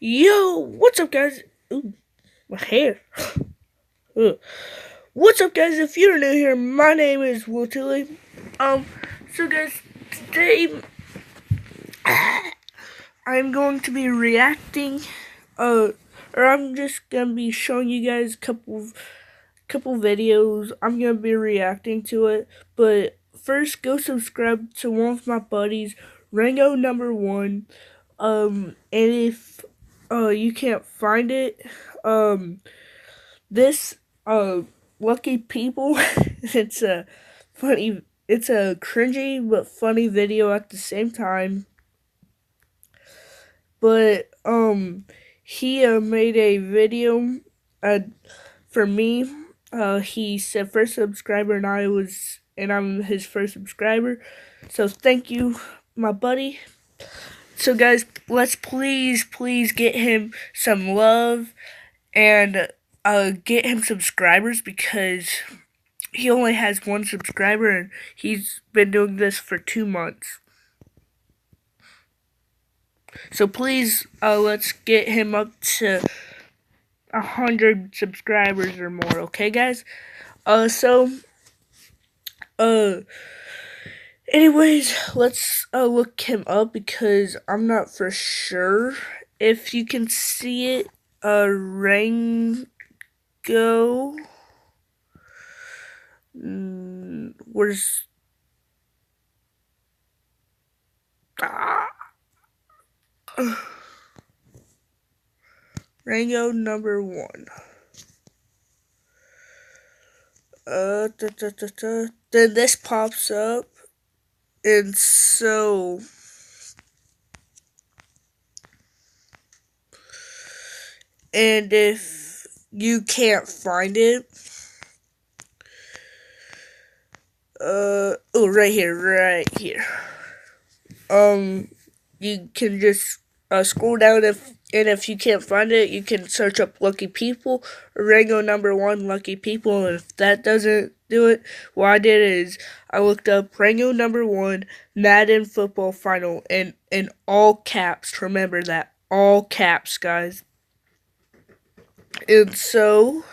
Yo, what's up, guys? Ooh, my hair. Ugh. What's up, guys? If you're new here, my name is Will Tilly. So guys, today I'm going to be reacting, or I'm just gonna be showing you guys a couple videos. I'm gonna be reacting to it, but first, go subscribe to one of my buddies, Rango number 1. And if you can't find it, this Lucky People, it's a it's a cringy but funny video at the same time. But he made a video for me. He said first subscriber, and I'm his first subscriber. So thank you, my buddy. So guys, let's please get him some love and get him subscribers, because he only has 1 subscriber and he's been doing this for 2 months. So please, let's get him up to 100 subscribers or more, okay, guys? Anyways, let's look him up, because I'm not for sure if you can see it. Rango. Where's Rango number 1. Then this pops up, and so if you can't find it, right here. You can just scroll down, if you can't find it, you can search up Lucky People or Rango number 1 Lucky People. And if that doesn't do it, what I did is I looked up Rango number 1 Madden Football Final in all caps. Remember that, all caps, guys. And so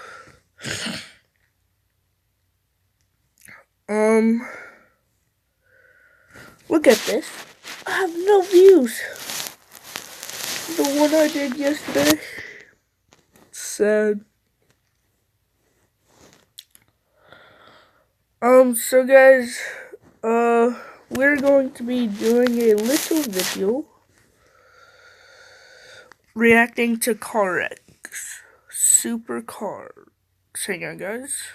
look at this. I have no views. The one I did yesterday. Sad. So guys, we're going to be doing a little video reacting to CarX Supercar. Hang on, guys.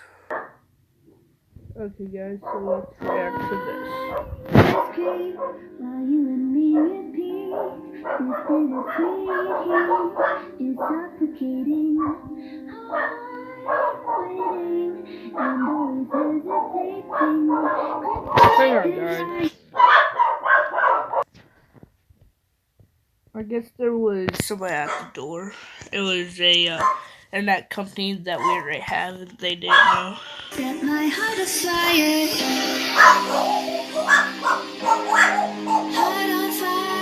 Okay, guys, so let's react to this. Hang on, guys. I guess there was somebody at the door. It was a internet company that we already have, and they didn't know. Set my heart afire. Heart on fire.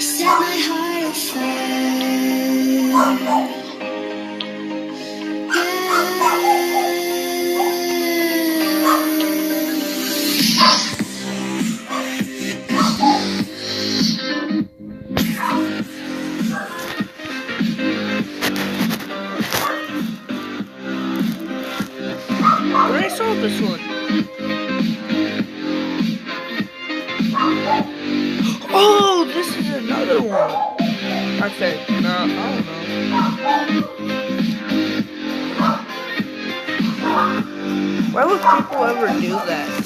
Set my heart afire. I saw this one. Oh, this is another one. I think. No, I don't know. Why would people ever do that?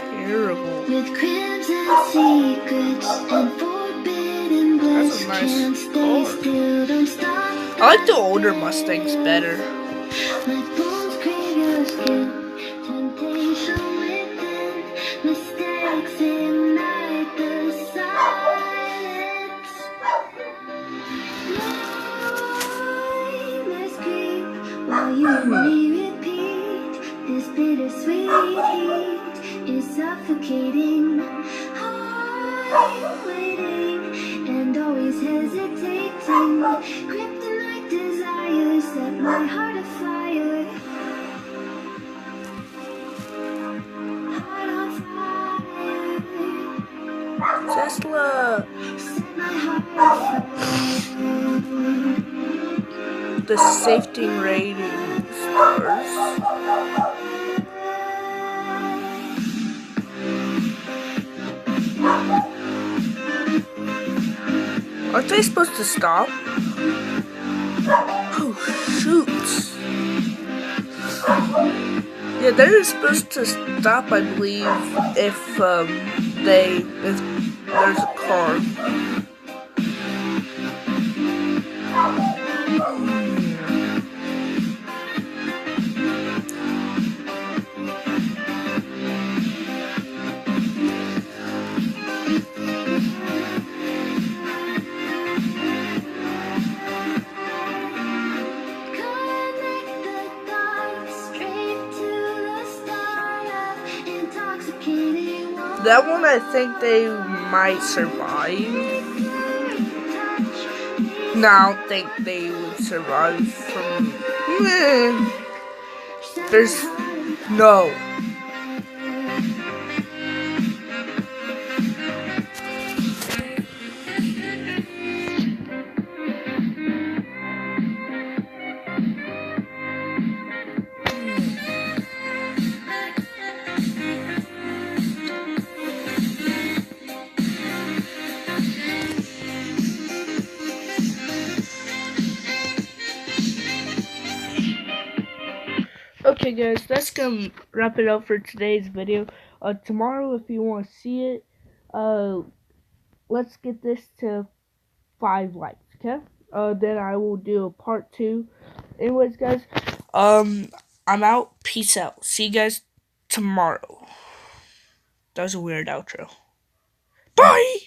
Terrible. With crimson secrets and forbidden bliss. That's a nice car. I like the older Mustangs better. My bones crave your skin. Temptation within. Mistakes ignite the silence. Nightmares creep while me repeat, this bittersweet heat is suffocating. I'm waiting and always hesitating. Kryptonite desires set my heart afire. Heart on fire. Tesla. Set my heart afire. The safety rating stars. Aren't they supposed to stop? Oh shoot! Yeah, they're supposed to stop, I believe, if there's a car. That one, I think they might survive. No, I don't think they would survive from... There's... No. Okay guys, that's gonna wrap it up for today's video. Tomorrow, if you want to see it, let's get this to 5 likes, okay? Then I will do a part 2. Anyways guys, I'm out. Peace out. See you guys tomorrow. That was a weird outro. Bye!